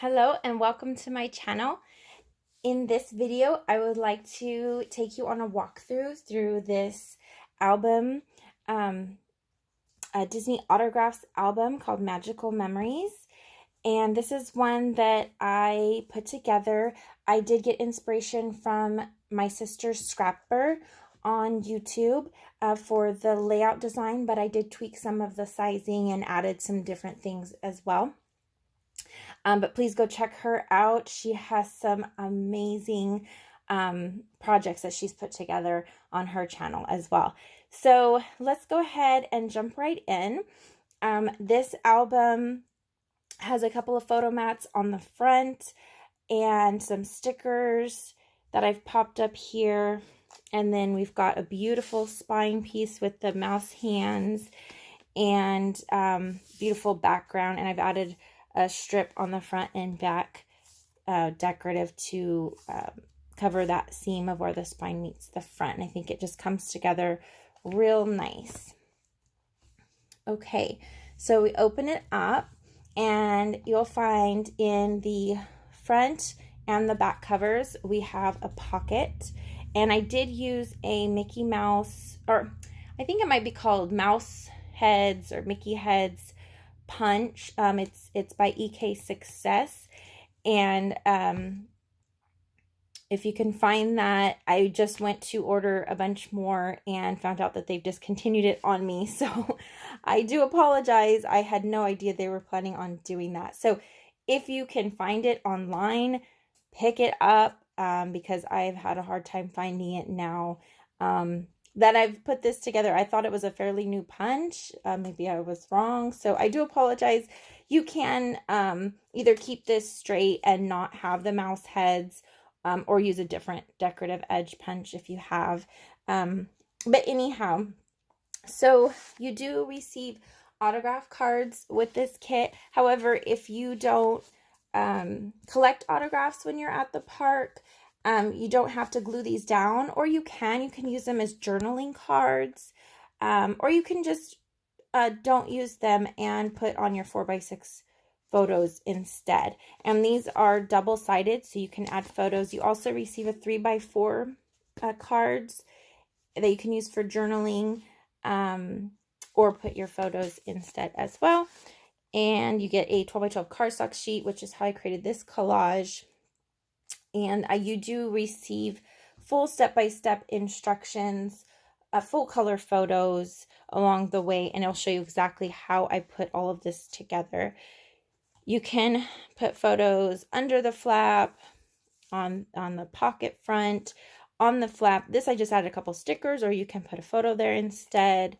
Hello and welcome to my channel. In this video, I would like to take you on a walkthrough through this album, a Disney Autographs album called Magical Memories. And this is one that I put together. I did get inspiration from my sister's scrapper on YouTube for the layout design, but I did tweak some of the sizing and added some different things as well. But please go check her out. She has some amazing projects that she's put together on her channel as well. So let's go ahead and jump right in. This album has a couple of photo mats on the front and some stickers that I've popped up here. And then we've got a beautiful spine piece with the mouse hands and beautiful background. And I've added a strip on the front and back, decorative to cover that seam of where the spine meets the front. And I think it just comes together real nice. Okay, so we open it up and you'll find in the front and the back covers, we have a pocket. And I did use a Mickey Mouse, or I think it might be called Mouse Heads or Mickey Heads punch. It's by EK Success, and if you can find that, I just went to order a bunch more and found out that they've discontinued it on me, so I do apologize. I had no idea they were planning on doing that. So if you can find it online, pick it up, because I've had a hard time finding it now. That I've put this together. I thought it was a fairly new punch. Maybe I was wrong. So I do apologize. You can either keep this straight and not have the mouse heads, or use a different decorative edge punch if you have. But anyhow, so you do receive autograph cards with this kit. However, if you don't collect autographs when you're at the park, you don't have to glue these down, or you can use them as journaling cards, or you can just don't use them and put on your 4x6 photos instead. And these are double-sided, so you can add photos. You also receive a 3x4 cards that you can use for journaling, or put your photos instead as well. And you get a 12x12 cardstock sheet, which is how I created this collage. And you do receive full step-by-step instructions, full color photos along the way, and it'll show you exactly how I put all of this together. You can put photos under the flap, on the pocket front, on the flap. This I just added a couple stickers, or you can put a photo there instead.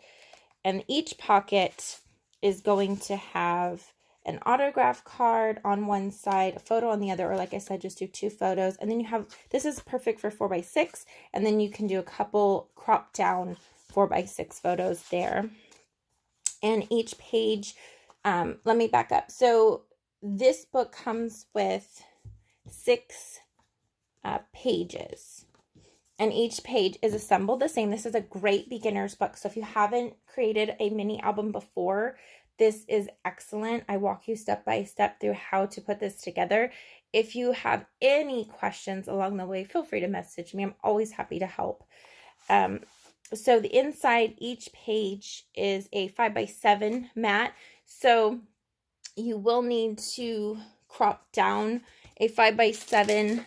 And each pocket is going to have an autograph card on one side, a photo on the other, or like I said, just do 2 photos. And then you have, this is perfect for 4x6, and then you can do a couple crop down 4x6 photos there. And each page, let me back up. So this book comes with 6 pages, and each page is assembled the same. This is a great beginner's book. So if you haven't created a mini album before, this is excellent. I walk you step by step through how to put this together. If you have any questions along the way, feel free to message me. I'm always happy to help. So the inside, each page is a 5x7 mat. So you will need to crop down a 5x7.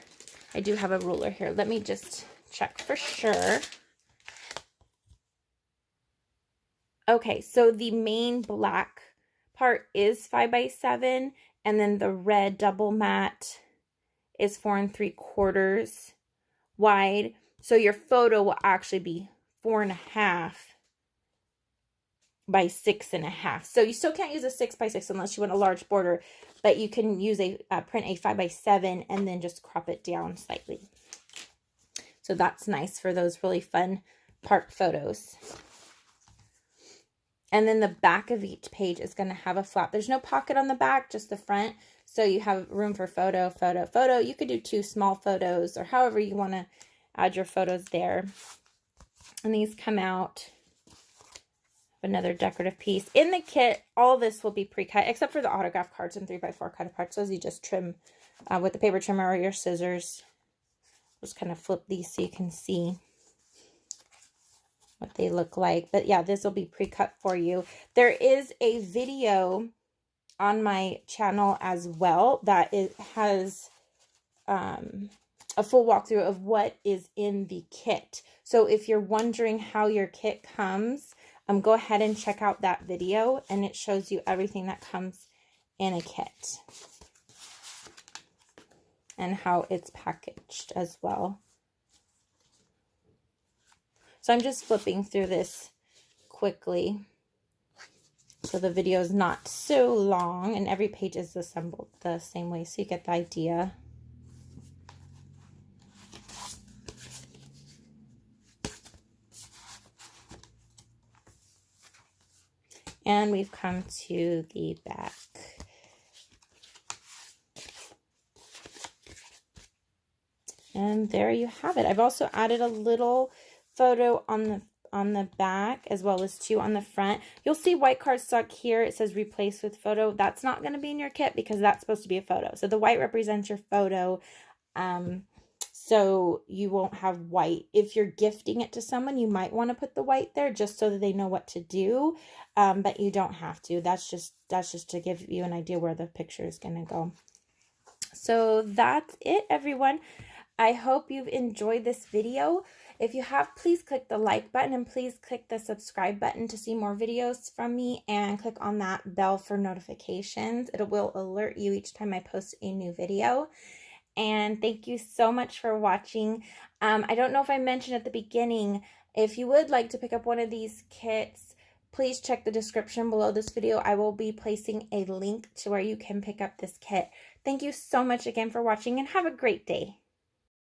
I do have a ruler here. Let me just check for sure. Okay, so the main black part is 5x7, and then the red double mat is 4 3/4 wide. So your photo will actually be 4.5 by 6.5. So you still can't use a 6x6 unless you want a large border, but you can use print a 5x7 and then just crop it down slightly. So that's nice for those really fun park photos. And then the back of each page is going to have a flap. There's no pocket on the back, just the front. So you have room for photo, photo, photo. You could do 2 small photos, or however you want to add your photos there. And these come out Another decorative piece. In the kit, all this will be pre-cut, except for the autograph cards and 3x4 cut apart. So you just trim with the paper trimmer or your scissors. Just kind of flip these so you can see what they look like. But yeah, this will be pre-cut for you. There is a video on my channel as well that it has a full walkthrough of what is in the kit. So if you're wondering how your kit comes, go ahead and check out that video, and it shows you everything that comes in a kit and how it's packaged as well. So I'm just flipping through this quickly so the video is not so long, and every page is assembled the same way so you get the idea. And we've come to the back. And there you have it. I've also added a little photo on the back as well as two on the front. You'll see white cardstock here. It says replace with photo. That's not going to be in your kit because that's supposed to be a photo. So the white represents your photo. So you won't have white. If you're gifting it to someone, you might want to put the white there just so that they know what to do. But you don't have to. That's just to give you an idea where the picture is going to go. So that's it, everyone. I hope you've enjoyed this video. If you have, please click the like button and please click the subscribe button to see more videos from me, and click on that bell for notifications. It will alert you each time I post a new video. And thank you so much for watching. I don't know if I mentioned at the beginning, if you would like to pick up one of these kits, please check the description below this video. I will be placing a link to where you can pick up this kit. Thank you so much again for watching, and have a great day.